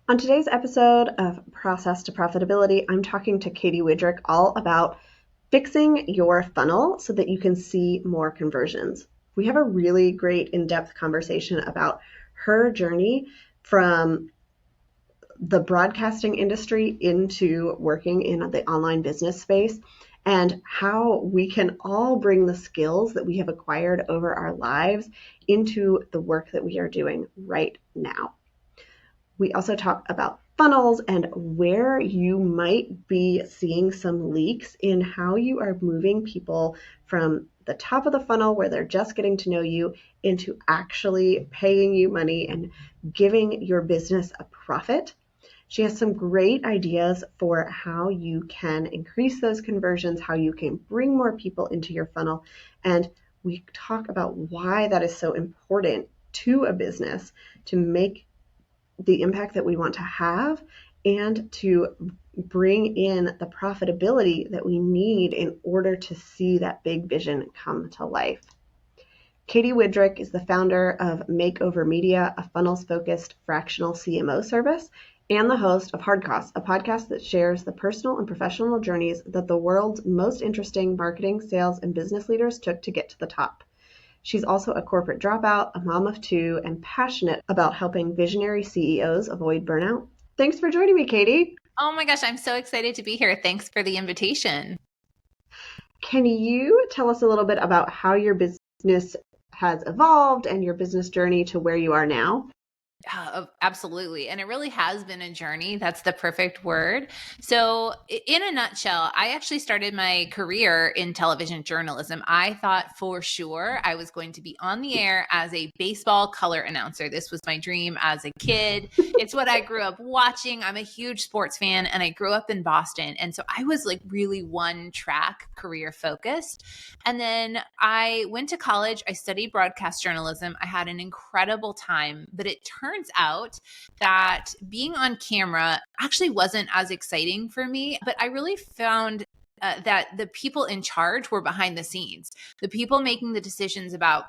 On today's episode of Process to Profitability, I'm talking to Katy Widrick all about fixing your funnel so that you can see more conversions. We have a really great in-depth conversation about her journey from the broadcasting industry into working in the online business space and how we can all bring the skills that we have acquired over our lives into the work that we are doing right now. We also talk about funnels and where you might be seeing some leaks in how you are moving people from the top of the funnel where they're just getting to know you into actually paying you money and giving your business a profit. She has some great ideas for how you can increase those conversions, how you can bring more people into your funnel. And we talk about why that is so important to a business to make the impact that we want to have and to bring in the profitability that we need in order to see that big vision come to life. Katy Widrick is the founder of Makeover Media, a funnels-focused fractional CMO service, and the host of Hard Costs, a podcast that shares the personal and professional journeys that the world's most interesting marketing, sales, and business leaders took to get to the top. She's also a corporate dropout, a mom of two, and passionate about helping visionary CEOs avoid burnout. Thanks for joining me, Katy. Oh my gosh, I'm so excited to be here. Thanks for the invitation. Can you tell us a little bit about how your business has evolved and your business journey to where you are now? Absolutely. And it really has been a journey. That's the perfect word. So, in a nutshell, I actually started my career in television journalism. I thought for sure I was going to be on the air as a baseball color announcer. This was my dream as a kid. It's what I grew up watching. I'm a huge sports fan and I grew up in Boston. And so I was like really one track career focused. And then I went to college. I studied broadcast journalism. I had an incredible time, but it turns out that being on camera actually wasn't as exciting for me, but I really found that the people in charge were behind the scenes. The people making the decisions about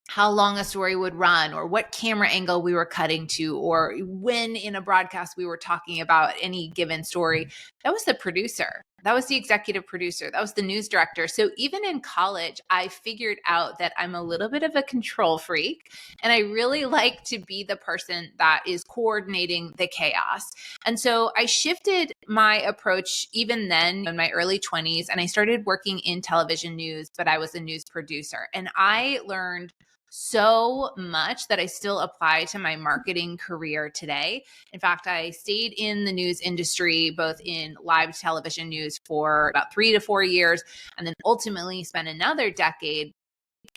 how long a story would run or what camera angle we were cutting to or when in a broadcast we were talking about any given story. That was the producer. That was the executive producer. That was the news director. So even in college, I figured out that I'm a little bit of a control freak and I really like to be the person that is coordinating the chaos. And so I shifted my approach even then in my early 20s and I started working in television news, but I was a news producer. And I learned so much that I still apply to my marketing career today. In fact, I stayed in the news industry, both in live television news for about 3 to 4 years, and then ultimately spent another decade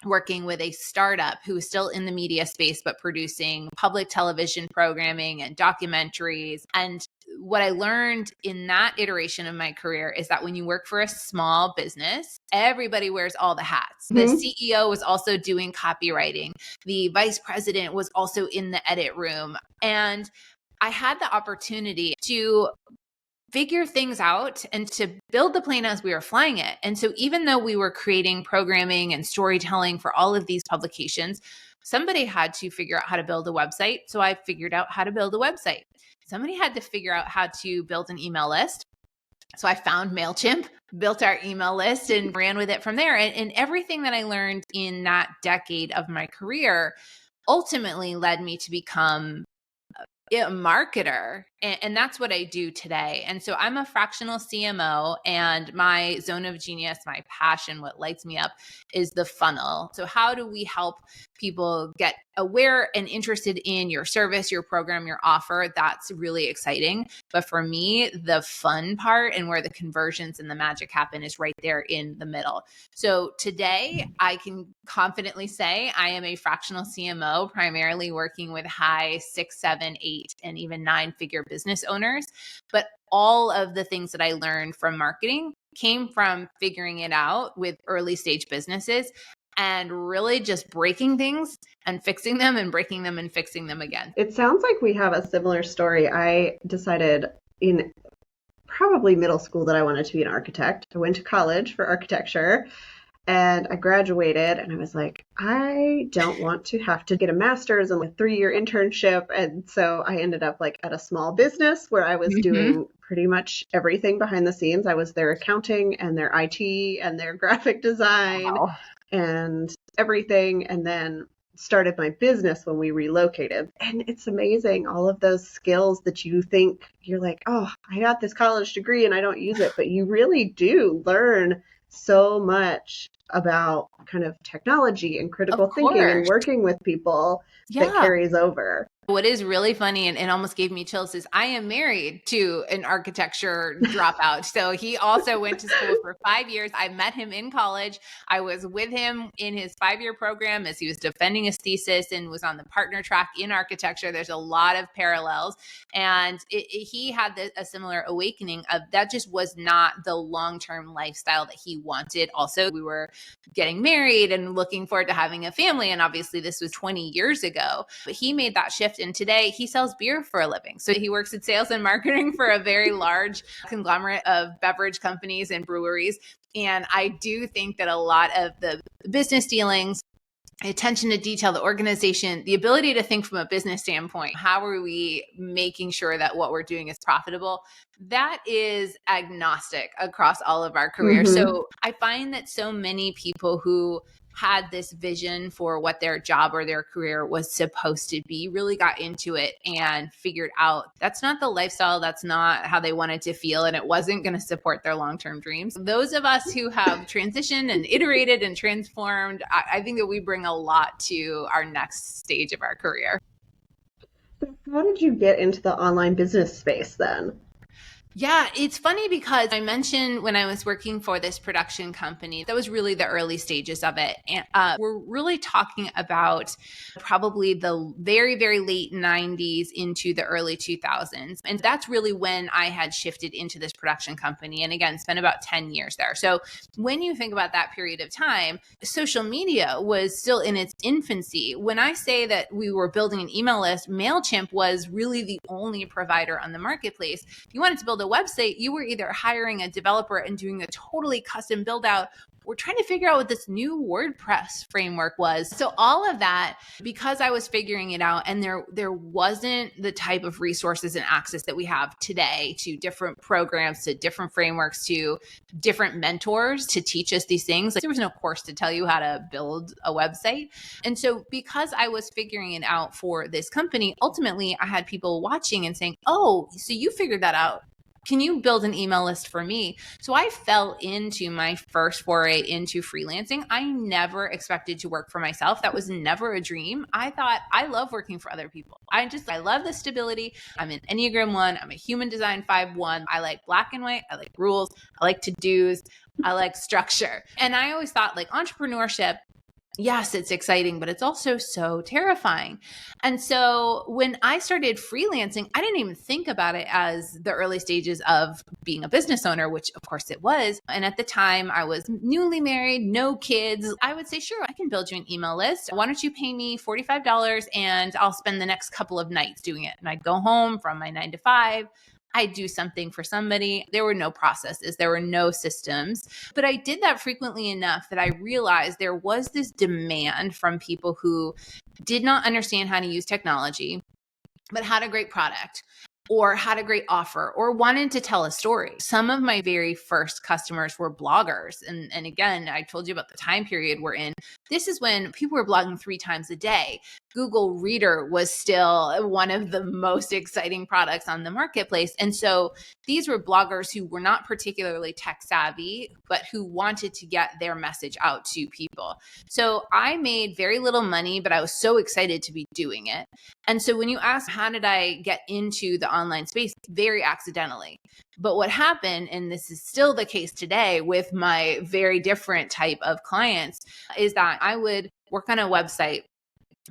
working with a startup who is still in the media space, but producing public television programming and documentaries. And what I learned in that iteration of my career is that when you work for a small business, everybody wears all the hats. The CEO was also doing copywriting. The vice president was also in the edit room. And I had the opportunity to figure things out and to build the plane as we were flying it. And so even though we were creating programming and storytelling for all of these publications, somebody had to figure out how to build a website. So I figured out how to build a website. Somebody had to figure out how to build an email list. So I found MailChimp, built our email list and ran with it from there. And everything that I learned in that decade of my career ultimately led me to become a marketer. And that's what I do today. And so I'm a fractional CMO, and my zone of genius, my passion, what lights me up is the funnel. So how do we help people get aware and interested in your service, your program, your offer? That's really exciting. But for me, the fun part and where the conversions and the magic happen is right there in the middle. So today I can confidently say I am a fractional CMO, primarily working with high 6, 7, 8, and even 9-figure business owners. But all of the things that I learned from marketing came from figuring it out with early stage businesses and really just breaking things and fixing them and breaking them and fixing them again. It sounds like we have a similar story. I decided in probably middle school that I wanted to be an architect. I went to college for architecture And I graduated and I was like, I don't want to have to get a master's and a 3-year internship. And so I ended up like at a small business where I was Mm-hmm. doing pretty much everything behind the scenes. I was their accounting and their IT and their graphic design Wow. and everything. And then started my business when we relocated. And it's amazing all of those skills that you think you're like, oh, I got this college degree and I don't use it, but you really do learn so much about kind of technology and Of critical thinking and course. working with people that Yeah. carries over. What is really funny and almost gave me chills is I am married to an architecture dropout. So he also went to school for 5 years. I met him in college. I was with him in his 5-year program as he was defending his thesis and was on the partner track in architecture. There's a lot of parallels. And he had a similar awakening of that just was not the long-term lifestyle that he wanted. Also, we were getting married and looking forward to having a family. And obviously, this was 20 years ago. But he made that shift. And today he sells beer for a living. So he works in sales and marketing for a very large conglomerate of beverage companies and breweries. And I do think that a lot of the business dealings, attention to detail, the organization, the ability to think from a business standpoint, how are we making sure that what we're doing is profitable? That is agnostic across all of our careers. Mm-hmm. So I find that so many people who had this vision for what their job or their career was supposed to be really got into it and figured out that's not the lifestyle, that's not how they wanted to feel, and it wasn't going to support their long-term dreams. Those of us who have transitioned and iterated and transformed, I think that we bring a lot to our next stage of our career. So how did you get into the online business space then? Yeah, it's funny because I mentioned when I was working for this production company, that was really the early stages of it. And we're really talking about probably the very, very late 90s into the early 2000s. And that's really when I had shifted into this production company. And again, spent about 10 years there. So when you think about that period of time, social media was still in its infancy. When I say that we were building an email list, MailChimp was really the only provider on the marketplace. If you wanted to build a website, you were either hiring a developer and doing a totally custom build out. We're trying to figure out what this new WordPress framework was. So all of that, because I was figuring it out, and there wasn't the type of resources and access that we have today to different programs, to different frameworks, to different mentors to teach us these things. Like there was no course to tell you how to build a website. And so because I was figuring it out for this company, ultimately I had people watching and saying, "Oh, so you figured that out. Can you build an email list for me?" So I fell into my first foray into freelancing. I never expected to work for myself. That was never a dream. I thought I love working for other people. I love the stability. I'm an Enneagram 1. I'm a human design 5-1. I like black and white. I like rules. I like to-dos. I like structure. And I always thought like entrepreneurship, yes, it's exciting, but it's also so terrifying. And so when I started freelancing, I didn't even think about it as the early stages of being a business owner, which of course it was. And at the time I was newly married, no kids. I would say, sure, I can build you an email list. Why don't you pay me $45 and I'll spend the next couple of nights doing it. And I'd go home from my 9 to 5. I'd do something for somebody. There were no processes, there were no systems. But I did that frequently enough that I realized there was this demand from people who did not understand how to use technology, but had a great product or had a great offer or wanted to tell a story. Some of my very first customers were bloggers. And again, I told you about the time period we're in. This is when people were blogging 3 times a day. Google Reader was still one of the most exciting products on the marketplace. And so these were bloggers who were not particularly tech savvy, but who wanted to get their message out to people. So I made very little money, but I was so excited to be doing it. And so when you ask, how did I get into the online space? Very accidentally. But what happened, and this is still the case today with my very different type of clients, is that I would work on a website,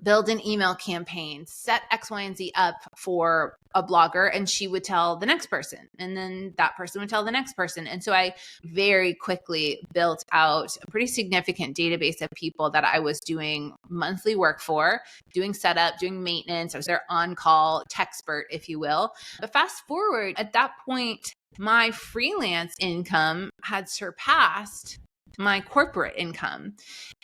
build an email campaign, set X, Y, and Z up for a blogger, and she would tell the next person. And then that person would tell the next person. And so I very quickly built out a pretty significant database of people that I was doing monthly work for, doing setup, doing maintenance. I was their on-call techspert, if you will. But fast forward, at that point, my freelance income had surpassed my corporate income.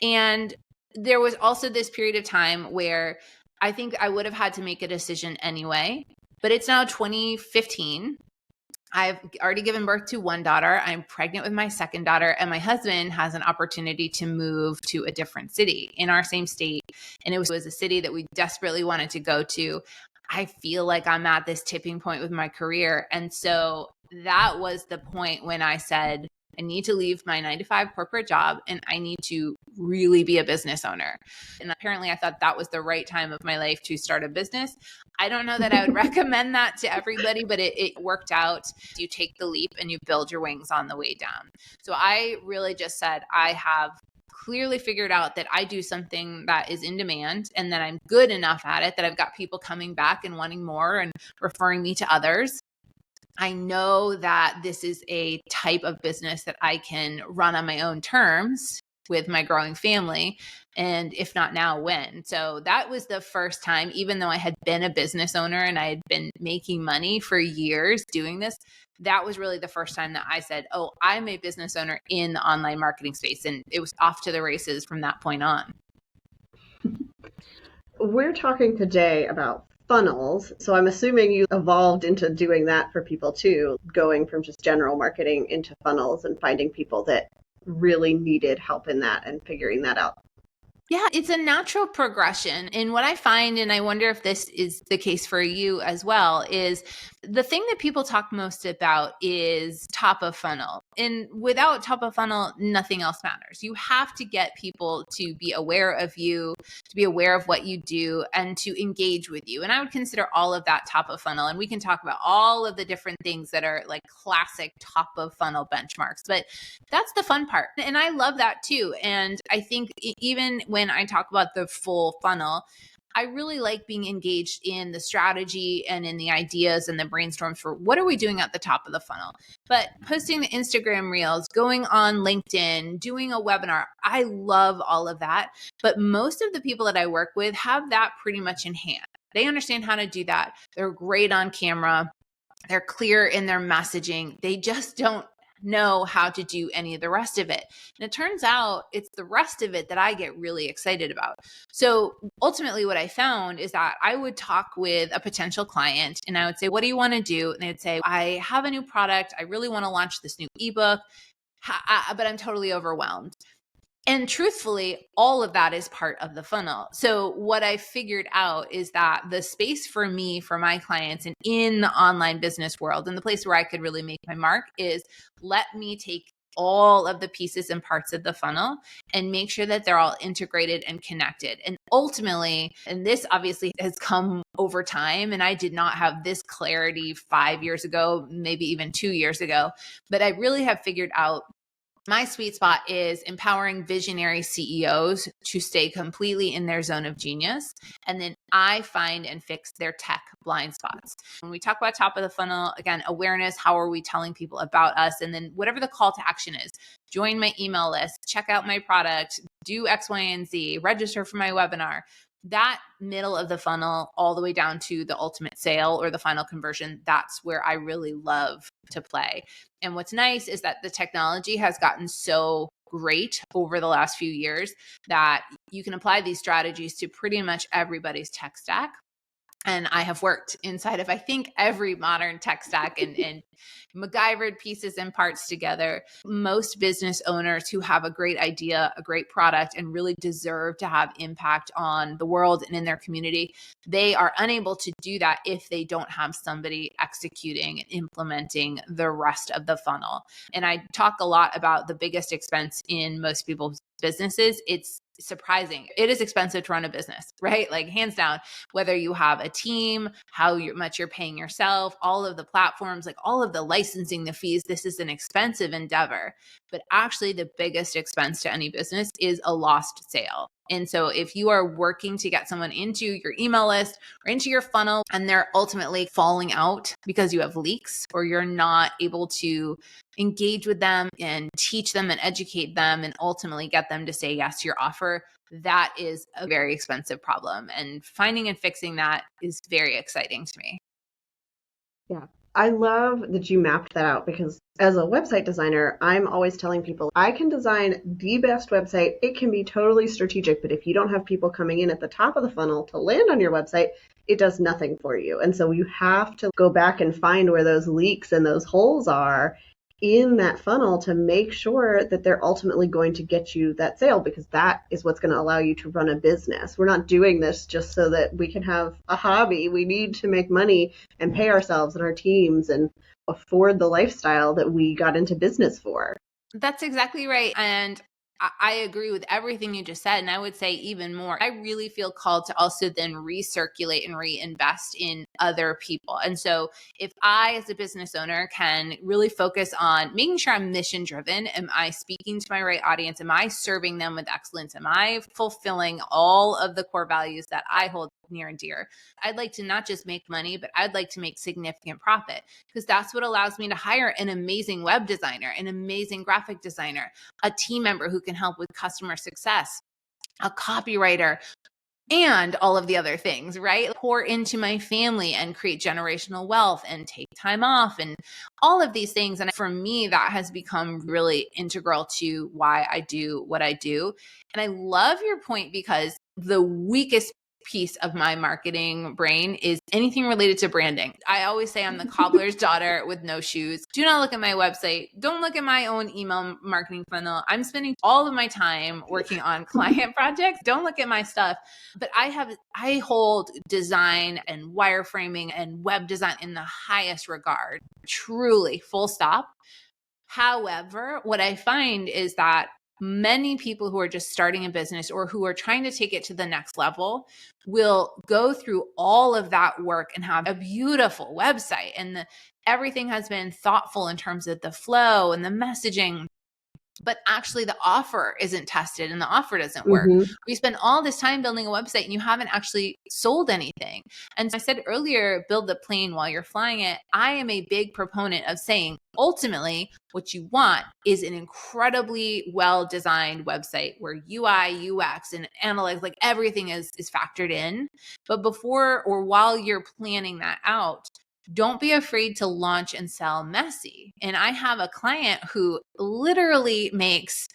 And there was also this period of time where I think I would have had to make a decision anyway, but it's now 2015. I've already given birth to one daughter. I'm pregnant with my second daughter, and my husband has an opportunity to move to a different city in our same state. And it was a city that we desperately wanted to go to. I feel like I'm at this tipping point with my career. And so that was the point when I said, I need to leave my 9-to-5 corporate job and I need to really be a business owner. And apparently I thought that was the right time of my life to start a business. I don't know that I would recommend that to everybody, but it worked out. You take the leap and you build your wings on the way down. So I really just said, I have clearly figured out that I do something that is in demand and that I'm good enough at it that I've got people coming back and wanting more and referring me to others. I know that this is a type of business that I can run on my own terms with my growing family. And if not now, when? So that was the first time, even though I had been a business owner and I had been making money for years doing this, that was really the first time that I said, oh, I'm a business owner in the online marketing space. And it was off to the races from that point on. We're talking today about funnels. So I'm assuming you evolved into doing that for people too, going from just general marketing into funnels and finding people that really needed help in that and figuring that out. Yeah, it's a natural progression. And what I find, and I wonder if this is the case for you as well, is the thing that people talk most about is top of funnel. And without top of funnel, nothing else matters. You have to get people to be aware of you, to be aware of what you do, and to engage with you. And I would consider all of that top of funnel. And we can talk about all of the different things that are like classic top of funnel benchmarks. But that's the fun part. And I love that too. And I think even when I talk about the full funnel, I really like being engaged in the strategy and in the ideas and the brainstorms for what are we doing at the top of the funnel. But posting the Instagram reels, going on LinkedIn, doing a webinar, I love all of that. But most of the people that I work with have that pretty much in hand. They understand how to do that. They're great on camera. They're clear in their messaging. They just don't know how to do any of the rest of it. And it turns out it's the rest of it that I get really excited about. So ultimately what I found is that I would talk with a potential client and I would say, what do you want to do? And they'd say, I have a new product. I really want to launch this new ebook, but I'm totally overwhelmed. And truthfully, all of that is part of the funnel. So what I figured out is that the space for me, for my clients, and in the online business world, and the place where I could really make my mark is let me take all of the pieces and parts of the funnel and make sure that they're all integrated and connected. And ultimately, and this obviously has come over time, and I did not have this clarity 5 years ago, maybe even 2 years ago, but I really have figured out my sweet spot is empowering visionary CEOs to stay completely in their zone of genius. And then I find and fix their tech blind spots. When we talk about top of the funnel, again, awareness, how are we telling people about us? And then whatever the call to action is, join my email list, check out my product, do X, Y, and Z, register for my webinar. That middle of the funnel, all the way down to the ultimate sale or the final conversion, that's where I really love to play. And what's nice is that the technology has gotten so great over the last few years that you can apply these strategies to pretty much everybody's tech stack. And I have worked inside of, I think, every modern tech stack and MacGyvered pieces and parts together. Most business owners who have a great idea, a great product, and really deserve to have impact on the world and in their community, they are unable to do that if they don't have somebody executing and implementing the rest of the funnel. And I talk a lot about the biggest expense in most people's businesses. It's surprising. It is expensive to run a business, right? Like hands down, whether you have a team, how much you're paying yourself, all of the platforms, like all of the licensing, the fees, this is an expensive endeavor. But actually the biggest expense to any business is a lost sale. And so if you are working to get someone into your email list or into your funnel and they're ultimately falling out because you have leaks or you're not able to engage with them and teach them and educate them and ultimately get them to say yes to your offer, that is a very expensive problem. And finding and fixing that is very exciting to me. Yeah. I love that you mapped that out because as a website designer, I'm always telling people I can design the best website. It can be totally strategic, but if you don't have people coming in at the top of the funnel to land on your website, it does nothing for you. And so you have to go back and find where those leaks and those holes are in that funnel to make sure that they're ultimately going to get you that sale, because that is what's going to allow you to run a business. We're not doing this just so that we can have a hobby. We need to make money and pay ourselves and our teams and afford the lifestyle that we got into business for. That's exactly right. And I agree with everything you just said. And I would say even more, I really feel called to also then recirculate and reinvest in other people. And so if I, as a business owner, can really focus on making sure I'm mission driven, am I speaking to my right audience? Am I serving them with excellence? Am I fulfilling all of the core values that I hold near and dear? I'd like to not just make money, but I'd like to make significant profit, because that's what allows me to hire an amazing web designer, an amazing graphic designer, a team member who can help with customer success, a copywriter, and all of the other things, right? Pour into my family and create generational wealth and take time off and all of these things. And for me, that has become really integral to why I do what I do. And I love your point, because the weakest piece of my marketing brain is anything related to branding. I always say I'm the cobbler's daughter with no shoes. Do not look at my website. Don't look at my own email marketing funnel. I'm spending all of my time working on client projects. Don't look at my stuff. But I hold design and wireframing and web design in the highest regard, truly, full stop. However, what I find is that many people who are just starting a business or who are trying to take it to the next level will go through all of that work and have a beautiful website, and everything has been thoughtful in terms of the flow and the messaging. But actually the offer isn't tested and the offer doesn't work. Mm-hmm. You spend all this time building a website and you haven't actually sold anything. And so I said earlier, build the plane while you're flying it. I am a big proponent of saying, ultimately, what you want is an incredibly well-designed website where UI, UX, and analytics, like everything is factored in. But before or while you're planning that out, don't be afraid to launch and sell messy. And I have a client who literally makes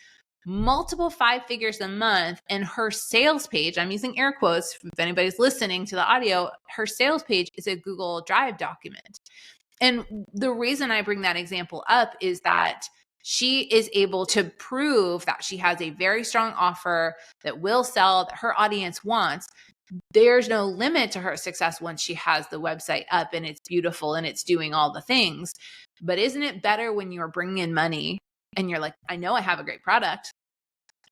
multiple 5 figures a month, and her sales page, I'm using air quotes if anybody's listening to the audio, her sales page is a Google Drive document. And the reason I bring that example up is that she is able to prove that she has a very strong offer that will sell, that her audience wants. There's no limit to her success once she has the website up and it's beautiful and it's doing all the things. But isn't it better when you're bringing in money and you're like, I know I have a great product.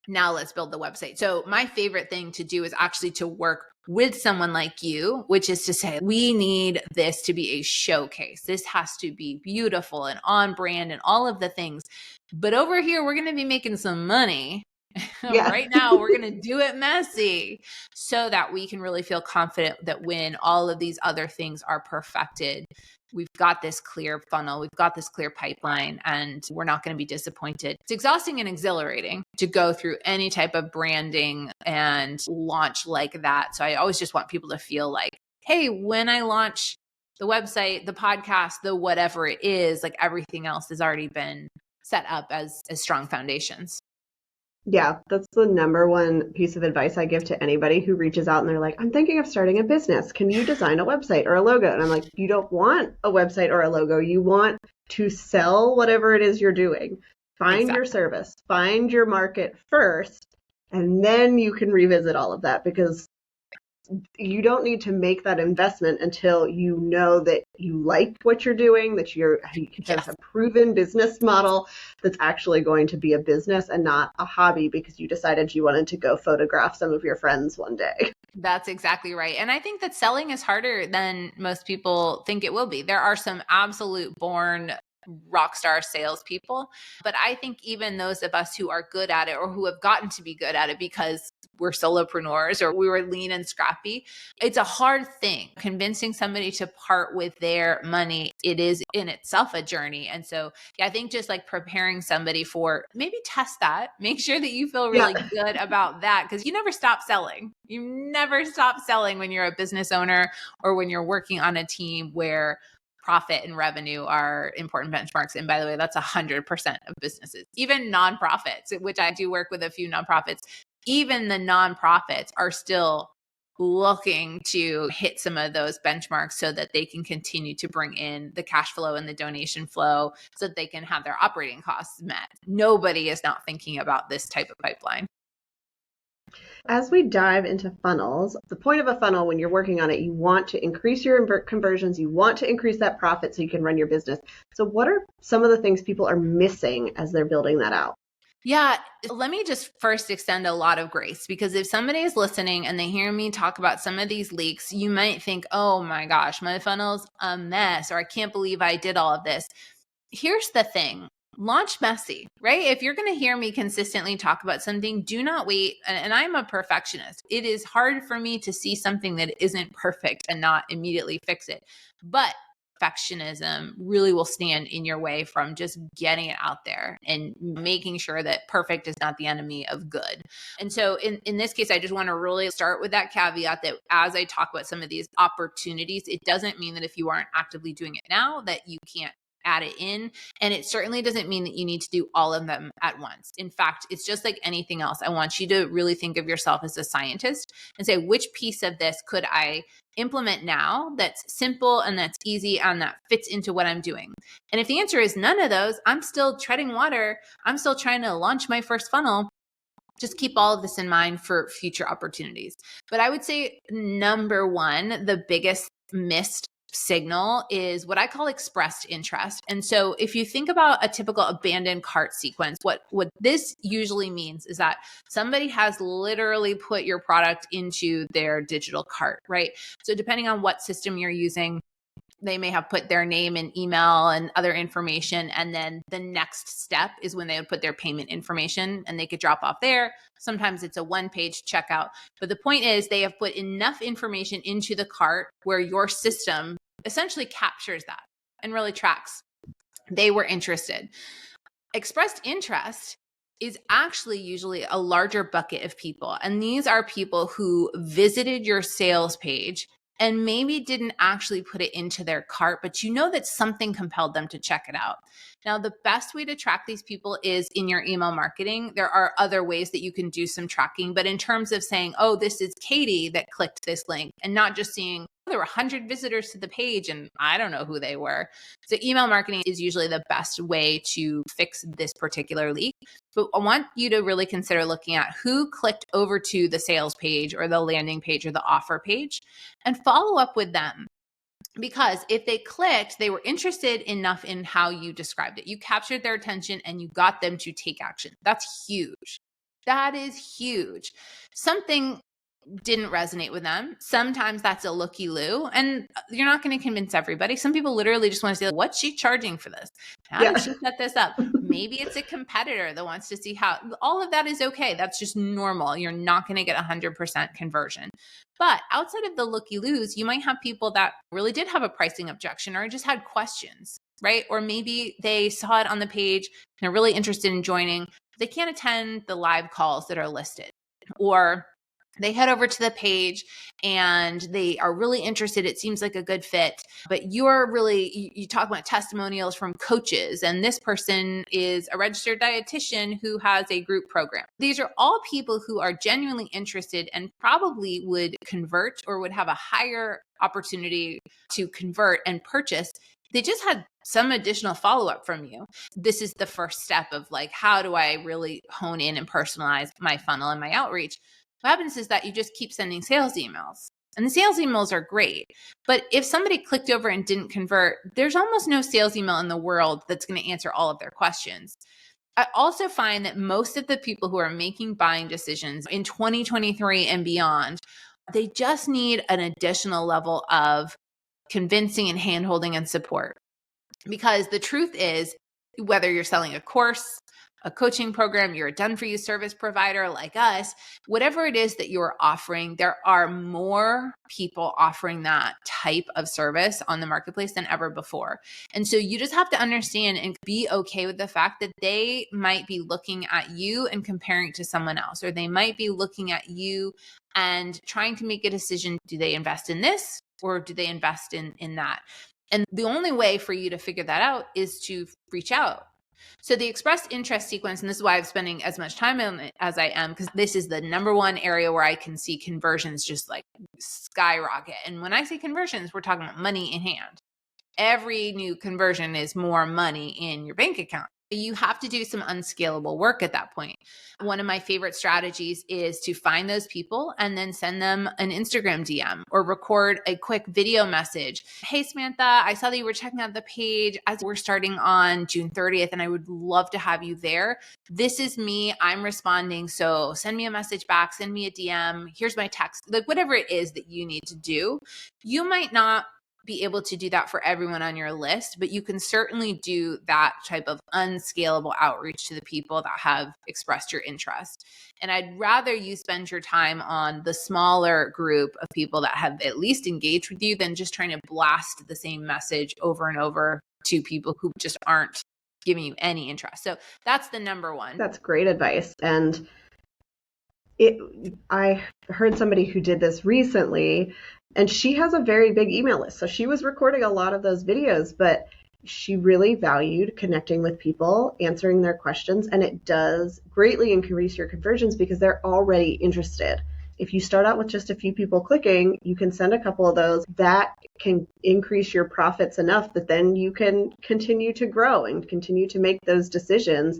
Now let's build the website. So my favorite thing to do is actually to work with someone like you, which is to say, we need this to be a showcase. This has to be beautiful and on brand and all of the things. But over here, we're going to be making some money. Yeah. Right now, we're going to do it messy so that we can really feel confident that when all of these other things are perfected, we've got this clear funnel, we've got this clear pipeline, and we're not going to be disappointed. It's exhausting and exhilarating to go through any type of branding and launch like that. So I always just want people to feel like, hey, when I launch the website, the podcast, the whatever it is, like everything else has already been set up as strong foundations. Yeah, that's the number one piece of advice I give to anybody who reaches out and they're like, I'm thinking of starting a business. Can you design a website or a logo? And I'm like, you don't want a website or a logo. You want to sell whatever it is you're doing. Find your service, find your market first, and then you can revisit all of that, because you don't need to make that investment until you know that you like what you're doing, that there's a proven business model that's actually going to be a business and not a hobby because you decided you wanted to go photograph some of your friends one day. That's exactly right. And I think that selling is harder than most people think it will be. There are some absolute born rock star salespeople, but I think even those of us who are good at it or who have gotten to be good at it because we're solopreneurs or we were lean and scrappy, it's a hard thing. Convincing somebody to part with their money, it is in itself a journey. And so yeah, I think just like preparing somebody for maybe test that, make sure that you feel really good about that, because you never stop selling. You never stop selling when you're a business owner or when you're working on a team where profit and revenue are important benchmarks. And by the way, that's 100% of businesses, even nonprofits, which I do work with a few nonprofits. Even the nonprofits are still looking to hit some of those benchmarks so that they can continue to bring in the cash flow and the donation flow so that they can have their operating costs met. Nobody is not thinking about this type of pipeline. As we dive into funnels, the point of a funnel when you're working on it, you want to increase your conversions, you want to increase that profit so you can run your business. So what are some of the things people are missing as they're building that out? Yeah, let me just first extend a lot of grace, because if somebody is listening and they hear me talk about some of these leaks, you might think, oh my gosh, my funnel's a mess, or I can't believe I did all of this. Here's the thing. Launch messy, right? If you're going to hear me consistently talk about something, do not wait. And I'm a perfectionist. It is hard for me to see something that isn't perfect and not immediately fix it. But perfectionism really will stand in your way from just getting it out there and making sure that perfect is not the enemy of good. And so in this case, I just want to really start with that caveat that as I talk about some of these opportunities, it doesn't mean that if you aren't actively doing it now that you can't add it in. And it certainly doesn't mean that you need to do all of them at once. In fact, it's just like anything else. I want you to really think of yourself as a scientist and say, which piece of this could I implement now that's simple and that's easy and that fits into what I'm doing? And if the answer is none of those, I'm still treading water. I'm still trying to launch my first funnel. Just keep all of this in mind for future opportunities. But I would say number one, the biggest missed signal is what I call expressed interest. And so if you think about a typical abandoned cart sequence, what this usually means is that somebody has literally put your product into their digital cart, right? So depending on what system you're using, they may have put their name and email and other information. And then the next step is when they would put their payment information and they could drop off there. Sometimes it's a one-page checkout. But the point is they have put enough information into the cart where your system essentially captures that and really tracks. They were interested. Expressed interest is actually usually a larger bucket of people. And these are people who visited your sales page and maybe didn't actually put it into their cart, but you know that something compelled them to check it out. Now, the best way to track these people is in your email marketing. There are other ways that you can do some tracking, but in terms of saying, oh, this is Katy that clicked this link, and not just seeing, oh, there were 100 visitors to the page and I don't know who they were. So email marketing is usually the best way to fix this particular leak. But I want you to really consider looking at who clicked over to the sales page or the landing page or the offer page and follow up with them. Because if they clicked, they were interested enough in how you described it. You captured their attention and you got them to take action. That's huge. That is huge. Something didn't resonate with them. Sometimes that's a looky-loo, and you're not going to convince everybody. Some people literally just want to say, what's she charging for this? How did she set this up? Maybe it's a competitor that wants to see how. All of that is okay. That's just normal. You're not going to get 100% conversion. But outside of the looky-loos, you might have people that really did have a pricing objection or just had questions, right? Or maybe they saw it on the page and are really interested in joining. They can't attend the live calls that are listed. Or they head over to the page and they are really interested. It seems like a good fit, but you talk about testimonials from coaches, and this person is a registered dietitian who has a group program. These are all people who are genuinely interested and probably would convert or would have a higher opportunity to convert and purchase. They just had some additional follow-up from you. This is the first step of like, how do I really hone in and personalize my funnel and my outreach? What happens is that you just keep sending sales emails. And the sales emails are great. But if somebody clicked over and didn't convert, there's almost no sales email in the world that's going to answer all of their questions. I also find that most of the people who are making buying decisions in 2023 and beyond, they just need an additional level of convincing and handholding and support. Because the truth is, whether you're selling a course, a coaching program, you're a done-for-you service provider like us, whatever it is that you're offering, there are more people offering that type of service on the marketplace than ever before. And so you just have to understand and be okay with the fact that they might be looking at you and comparing to someone else, or they might be looking at you and trying to make a decision. Do they invest in this or do they invest in that? And the only way for you to figure that out is to reach out. So the expressed interest sequence, and this is why I'm spending as much time on it as I am, because this is the number one area where I can see conversions just like skyrocket. And when I say conversions, we're talking about money in hand. Every new conversion is more money in your bank account. You have to do some unscalable work at that point. One of my favorite strategies is to find those people and then send them an Instagram DM or record a quick video message. Hey, Samantha, I saw that you were checking out the page. We're starting on June 30th, and I would love to have you there. This is me. I'm responding. So send me a message back, send me a DM. Here's my text, like whatever it is that you need to do. You might not be able to do that for everyone on your list, but you can certainly do that type of unscalable outreach to the people that have expressed your interest. And I'd rather you spend your time on the smaller group of people that have at least engaged with you than just trying to blast the same message over and over to people who just aren't giving you any interest. So that's the number one. That's great advice. And I heard somebody who did this recently, and she has a very big email list. So she was recording a lot of those videos, but she really valued connecting with people, answering their questions, and it does greatly increase your conversions because they're already interested. If you start out with just a few people clicking, you can send a couple of those. That can increase your profits enough that then you can continue to grow and continue to make those decisions.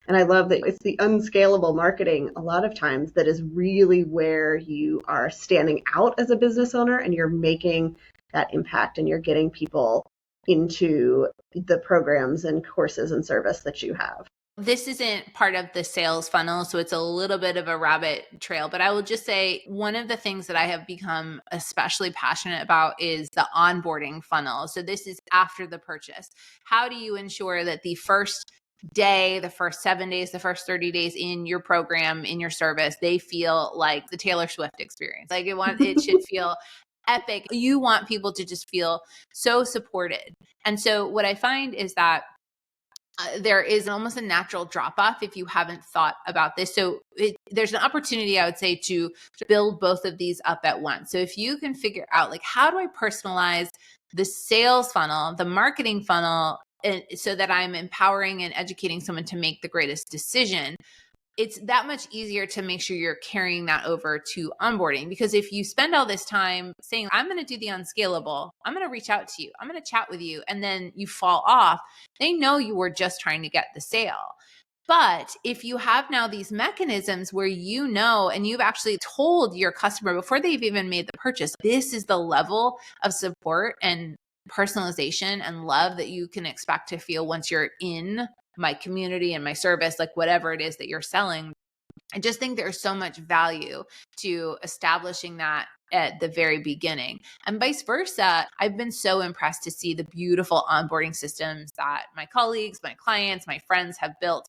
And I love that it's the unscalable marketing a lot of times that is really where you are standing out as a business owner and you're making that impact and you're getting people into the programs and courses and service that you have. This isn't part of the sales funnel, so it's a little bit of a rabbit trail, but I will just say one of the things that I have become especially passionate about is the onboarding funnel. So this is after the purchase. How do you ensure that the first day, the first 7 days, the first 30 days in your program, in your service, they feel like the Taylor Swift experience? Like it should feel epic. You want people to just feel so supported. And so what I find is that there is almost a natural drop off if you haven't thought about this. So there's an opportunity, I would say, to build both of these up at once. So if you can figure out, like, how do I personalize the sales funnel, the marketing funnel, so that I'm empowering and educating someone to make the greatest decision, it's that much easier to make sure you're carrying that over to onboarding. Because if you spend all this time saying, I'm going to do the unscalable, I'm going to reach out to you, I'm going to chat with you, and then you fall off, they know you were just trying to get the sale. But if you have now these mechanisms where you know, and you've actually told your customer before they've even made the purchase, this is the level of support and personalization and love that you can expect to feel once you're in my community and my service, like whatever it is that you're selling. I just think there's so much value to establishing that at the very beginning. And vice versa, I've been so impressed to see the beautiful onboarding systems that my colleagues, my clients, my friends have built.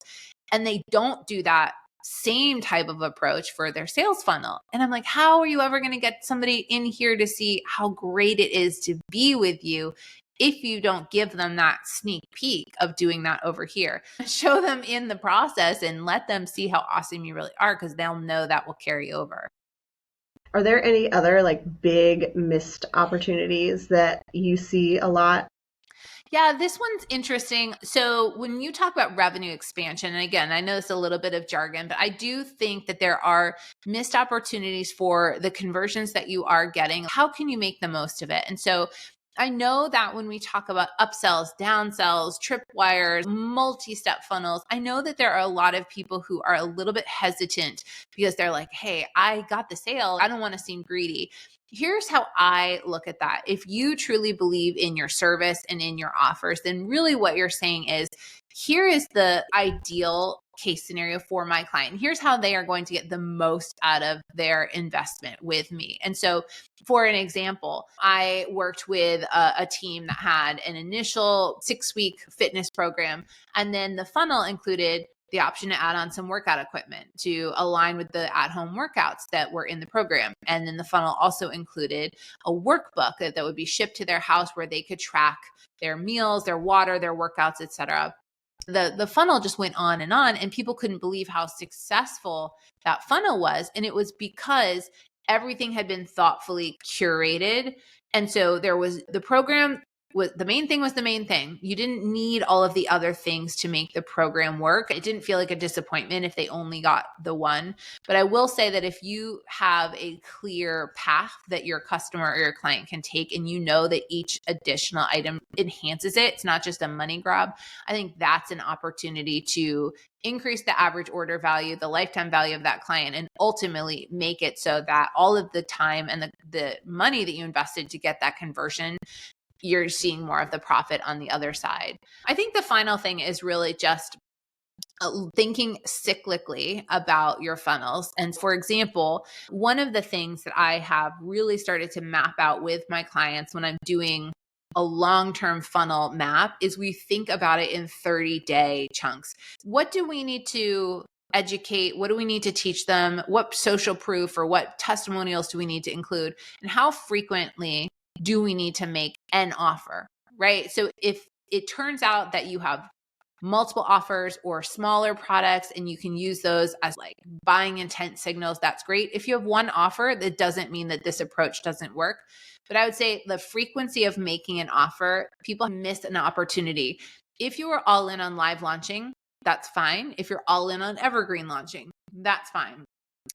And they don't do that same type of approach for their sales funnel. And I'm like, how are you ever going to get somebody in here to see how great it is to be with you if you don't give them that sneak peek of doing that over here? Show them in the process and let them see how awesome you really are, because they'll know that will carry over. Are there any other like big missed opportunities that you see a lot? Yeah, this one's interesting. So when you talk about revenue expansion, and again, I know it's a little bit of jargon, but I do think that there are missed opportunities for the conversions that you are getting. How can you make the most of it? And so I know that when we talk about upsells, downsells, tripwires, multi-step funnels, I know that there are a lot of people who are a little bit hesitant because they're like, hey, I got the sale, I don't want to seem greedy. Here's how I look at that. If you truly believe in your service and in your offers, then really what you're saying is, here is the ideal case scenario for my client. Here's how they are going to get the most out of their investment with me. And so, for an example, I worked with a team that had an initial 6-week fitness program, and then the funnel included the option to add on some workout equipment to align with the at-home workouts that were in the program. And then the funnel also included a workbook that would be shipped to their house where they could track their meals, their water, their workouts, etc. The funnel just went on, and people couldn't believe how successful that funnel was. And it was because everything had been thoughtfully curated. And so there was the program The main thing was the main thing. You didn't need all of the other things to make the program work. It didn't feel like a disappointment if they only got the one. But I will say that if you have a clear path that your customer or your client can take, and you know that each additional item enhances it, it's not just a money grab, I think that's an opportunity to increase the average order value, the lifetime value of that client, and ultimately make it so that all of the time and the money that you invested to get that conversion, you're seeing more of the profit on the other side. I think the final thing is really just thinking cyclically about your funnels. And for example, one of the things that I have really started to map out with my clients when I'm doing a long-term funnel map is we think about it in 30-day chunks. What do we need to educate? What do we need to teach them? What social proof or what testimonials do we need to include? And how frequently do we need to make an offer, right? So if it turns out that you have multiple offers or smaller products and you can use those as like buying intent signals, that's great. If you have one offer, that doesn't mean that this approach doesn't work. But I would say the frequency of making an offer, people miss an opportunity. If you are all in on live launching, that's fine. If you're all in on evergreen launching, that's fine.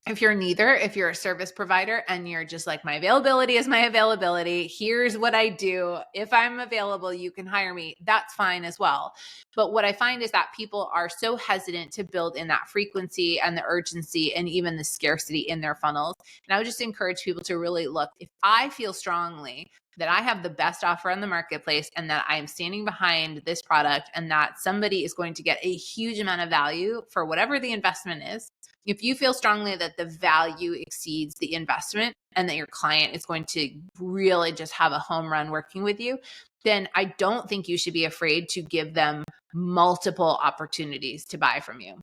If you're neither, if you're a service provider and you're just like, my availability is my availability, here's what I do. If I'm available, you can hire me. That's fine as well. But what I find is that people are so hesitant to build in that frequency and the urgency and even the scarcity in their funnels. And I would just encourage people to really look, if I feel strongly that I have the best offer on the marketplace and that I am standing behind this product and that somebody is going to get a huge amount of value for whatever the investment is, if you feel strongly that the value exceeds the investment and that your client is going to really just have a home run working with you, then I don't think you should be afraid to give them multiple opportunities to buy from you.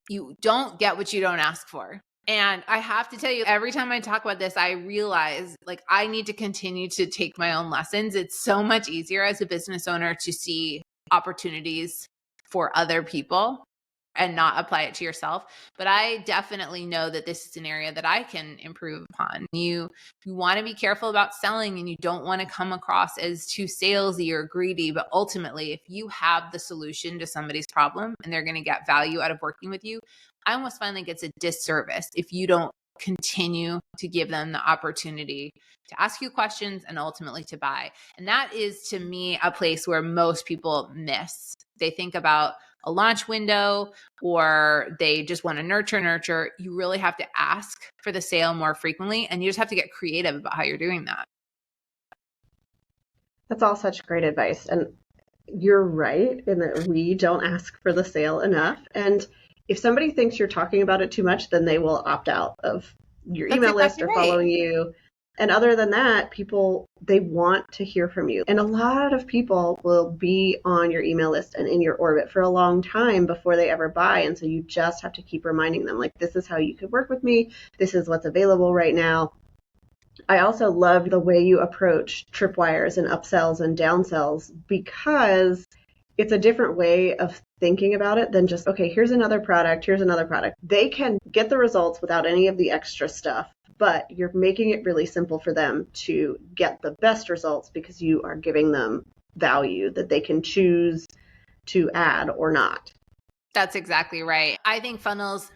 You don't get what you don't ask for. And I have to tell you, every time I talk about this, I realize like I need to continue to take my own lessons. It's so much easier as a business owner to see opportunities for other people and not apply it to yourself. But I definitely know that this is an area that I can improve upon. You want to be careful about selling and you don't want to come across as too salesy or greedy. But ultimately, if you have the solution to somebody's problem and they're going to get value out of working with you, I almost find like it's a disservice if you don't continue to give them the opportunity to ask you questions and ultimately to buy. And that is, to me, a place where most people miss. They think about a launch window or they just want to nurture. You really have to ask for the sale more frequently, and you just have to get creative about how you're doing that. That's all such great advice. And you're right in that we don't ask for the sale enough. And if somebody thinks you're talking about it too much, then they will opt out of your email list or following you. And other than that, people, they want to hear from you. And a lot of people will be on your email list and in your orbit for a long time before they ever buy. And so you just have to keep reminding them, like, this is how you could work with me. This is what's available right now. I also love the way you approach tripwires and upsells and downsells, because it's a different way of thinking about it than just, okay, here's another product. They can get the results without any of the extra stuff, but you're making it really simple for them to get the best results because you are giving them value that they can choose to add or not. That's exactly right. I think funnels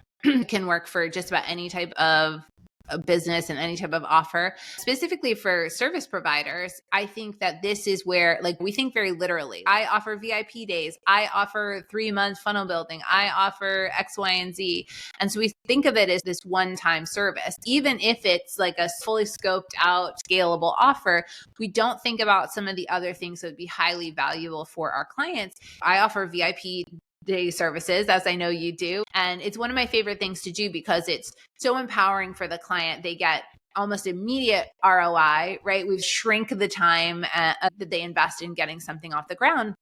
can work for just about any type of a business and any type of offer. Specifically for service providers, I think that this is where, like, we think very literally. I offer VIP days. I offer 3-month funnel building. I offer X, Y, and Z. And so we think of it as this one-time service. Even if it's like a fully scoped out, scalable offer, we don't think about some of the other things that would be highly valuable for our clients. I offer VIP day services, as I know you do. And it's one of my favorite things to do because it's so empowering for the client. They get almost immediate ROI, right? We've shrink the time that they invest in getting something off the ground.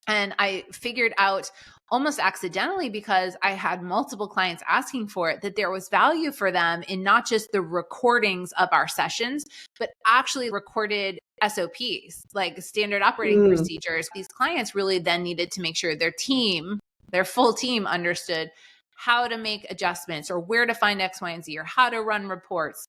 And I figured out almost accidentally, because I had multiple clients asking for it, that there was value for them in not just the recordings of our sessions, but actually recorded SOPs, like standard operating procedures. These clients really then needed to make sure their full team understood how to make adjustments or where to find X, Y, and Z or how to run reports.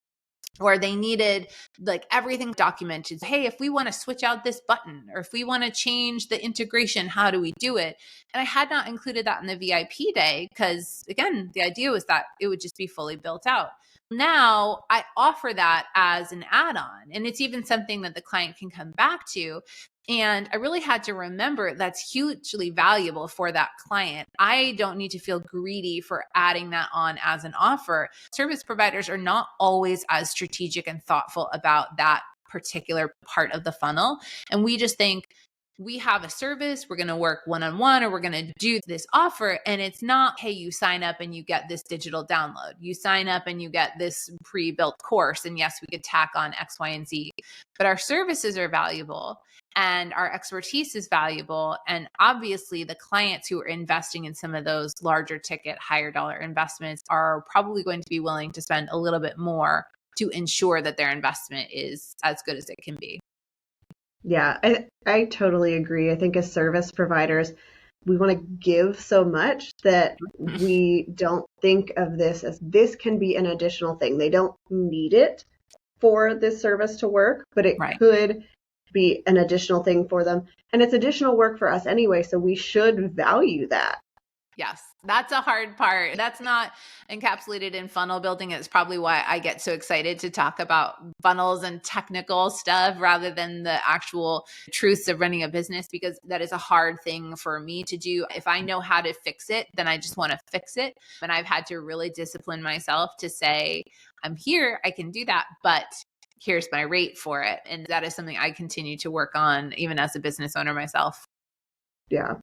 or they needed like everything documented. Hey, if we want to switch out this button, or if we want to change the integration, how do we do it? And I had not included that in the VIP day because, again, the idea was that it would just be fully built out. Now I offer that as an add-on, and it's even something that the client can come back to. And I really had to remember that's hugely valuable for that client. I don't need to feel greedy for adding that on as an offer. Service providers are not always as strategic and thoughtful about that particular part of the funnel. And we just think, we have a service, we're going to work one-on-one, or we're going to do this offer. And it's not, hey, you sign up and you get this digital download. You sign up and you get this pre-built course. And yes, we could tack on X, Y, and Z, but our services are valuable and our expertise is valuable. And obviously the clients who are investing in some of those larger ticket, higher dollar investments are probably going to be willing to spend a little bit more to ensure that their investment is as good as it can be. Yeah, I totally agree. I think as service providers, we want to give so much that we don't think of this as this can be an additional thing. They don't need it for this service to work, but it could be an additional thing for them. And it's additional work for us anyway, so we should value that. Yes, that's a hard part. That's not encapsulated in funnel building. It's probably why I get so excited to talk about funnels and technical stuff rather than the actual truths of running a business, because that is a hard thing for me to do. If I know how to fix it, then I just want to fix it. And I've had to really discipline myself to say, I'm here, I can do that, but here's my rate for it. And that is something I continue to work on even as a business owner myself. Yeah.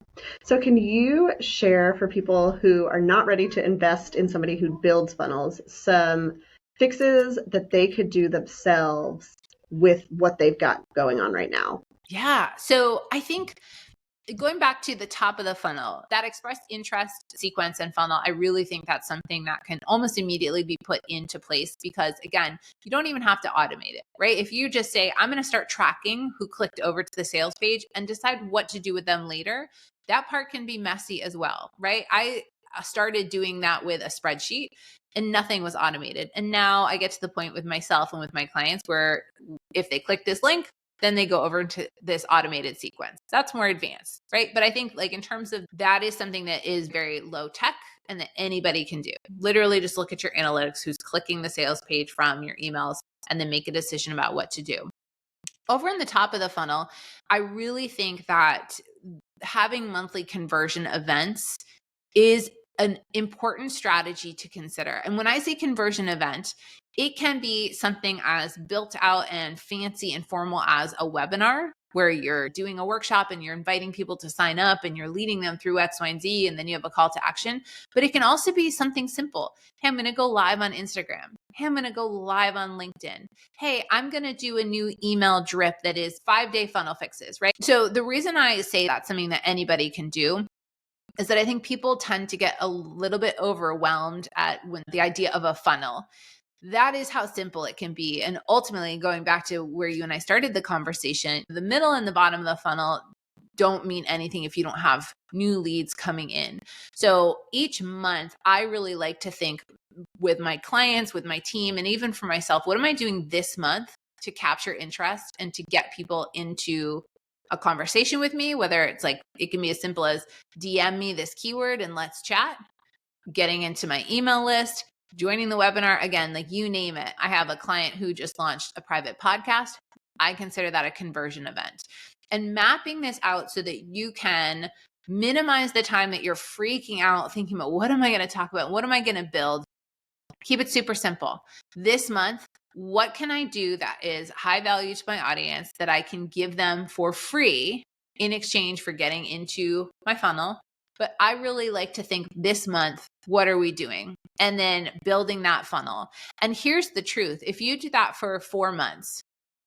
So can you share for people who are not ready to invest in somebody who builds funnels some fixes that they could do themselves with what they've got going on right now? Yeah. So I think going back to the top of the funnel, that expressed interest sequence and funnel, I really think that's something that can almost immediately be put into place because, again, you don't even have to automate it, right? If you just say, I'm going to start tracking who clicked over to the sales page and decide what to do with them later, that part can be messy as well, right? I started doing that with a spreadsheet and nothing was automated. And now I get to the point with myself and with my clients where if they click this link, then they go over to this automated sequence. That's more advanced, right? But I think like in terms of that is something that is very low tech and that anybody can do. Literally just look at your analytics, who's clicking the sales page from your emails, and then make a decision about what to do. Over in the top of the funnel, I really think that having monthly conversion events is an important strategy to consider. And when I say conversion event, it can be something as built out and fancy and formal as a webinar where you're doing a workshop and you're inviting people to sign up and you're leading them through X, Y, and Z, and then you have a call to action. But it can also be something simple. Hey, I'm going to go live on Instagram. Hey, I'm going to go live on LinkedIn. Hey, I'm going to do a new email drip that is 5-day funnel fixes, right? So the reason I say that's something that anybody can do is that I think people tend to get a little bit overwhelmed at when the idea of a funnel. That is how simple it can be. And ultimately, going back to where you and I started the conversation, the middle and the bottom of the funnel don't mean anything if you don't have new leads coming in. So each month, I really like to think with my clients, with my team, and even for myself, what am I doing this month to capture interest and to get people into a conversation with me, whether it's like, it can be as simple as DM me this keyword and let's chat, getting into my email list, joining the webinar, again, like you name it. I have a client who just launched a private podcast. I consider that a conversion event. And mapping this out so that you can minimize the time that you're freaking out thinking about what am I going to talk about? What am I going to build? Keep it super simple. This month, what can I do that is high value to my audience that I can give them for free in exchange for getting into my funnel? But I really like to think this month, what are we doing? And then building that funnel. And here's the truth. If you do that for 4 months,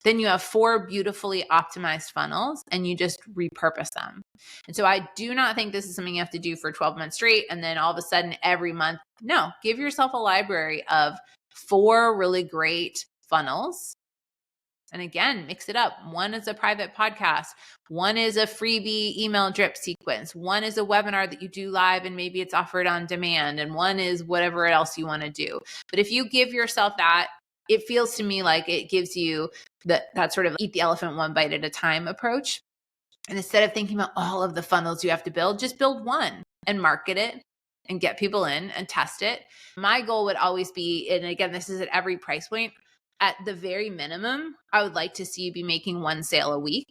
then you have 4 beautifully optimized funnels and you just repurpose them. And so I do not think this is something you have to do for 12 months straight and then all of a sudden every month. No, give yourself a library of 4 really great funnels. And again, mix it up. One is a private podcast. One is a freebie email drip sequence. One is a webinar that you do live and maybe it's offered on demand. And one is whatever else you want to do. But if you give yourself that it feels to me like it gives you that sort of eat the elephant one bite at a time approach. And instead of thinking about all of the funnels you have to build, just build one and market it and get people in and test it. My goal would always be, and again, this is at every price point, at the very minimum, I would like to see you be making one sale a week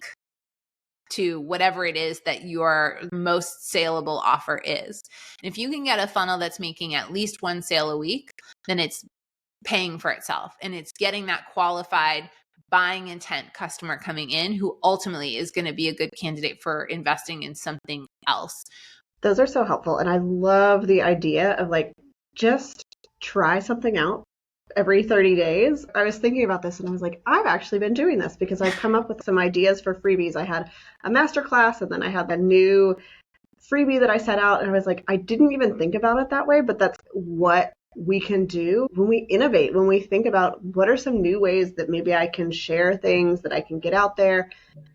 to whatever it is that your most saleable offer is. And if you can get a funnel that's making at least one sale a week, then it's paying for itself and it's getting that qualified buying intent customer coming in who ultimately is going to be a good candidate for investing in something else. Those are so helpful. And I love the idea of like, just try something out every 30 days. I was thinking about this and I was like, I've actually been doing this because I've come up with some ideas for freebies. I had a masterclass and then I had a new freebie that I set out and I was like, I didn't even think about it that way, but that's what we can do when we innovate, when we think about what are some new ways that maybe I can share things that I can get out there.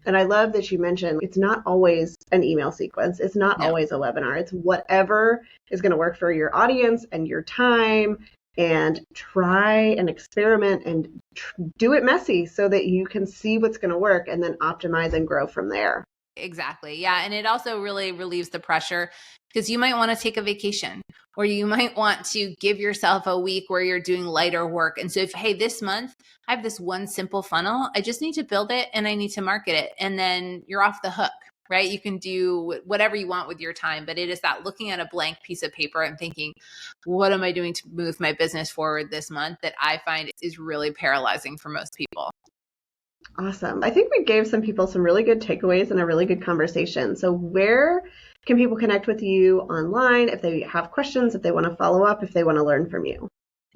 And I love that you mentioned it's not always an email sequence. It's not always a webinar. It's whatever is going to work for your audience and your time, and try and experiment and do it messy so that you can see what's going to work and then optimize and grow from there. Exactly. Yeah. And it also really relieves the pressure because you might want to take a vacation or you might want to give yourself a week where you're doing lighter work. And so if, hey, this month I have this one simple funnel, I just need to build it and I need to market it. And then you're off the hook, right? You can do whatever you want with your time, but it is that looking at a blank piece of paper and thinking, what am I doing to move my business forward this month, that I find is really paralyzing for most people. Awesome. I think we gave some people some really good takeaways and a really good conversation. So where can people connect with you online if they have questions, if they want to follow up, if they want to learn from you?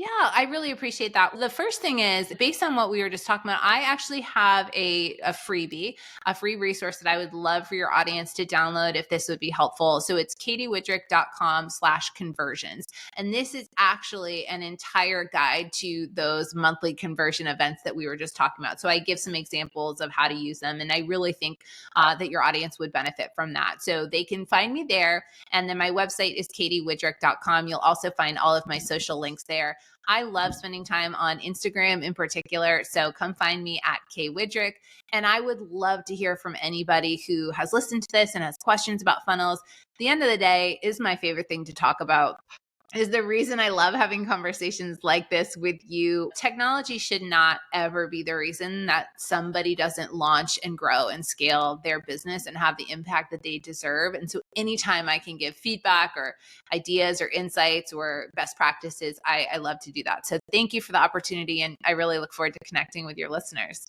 Yeah, I really appreciate that. The first thing is, based on what we were just talking about, I actually have a freebie, a free resource that I would love for your audience to download if this would be helpful. So it's katywidrick.com/conversions. And this is actually an entire guide to those monthly conversion events that we were just talking about. So I give some examples of how to use them. And I really think that your audience would benefit from that. So they can find me there. And then my website is katywidrick.com. You'll also find all of my social links there. I love spending time on Instagram in particular. So come find me at K Widrick. And I would love to hear from anybody who has listened to this and has questions about funnels. At the end of the day is my favorite thing to talk about. Is the reason I love having conversations like this with you. Technology should not ever be the reason that somebody doesn't launch and grow and scale their business and have the impact that they deserve. And so anytime I can give feedback or ideas or insights or best practices, I love to do that. So thank you for the opportunity. And I really look forward to connecting with your listeners.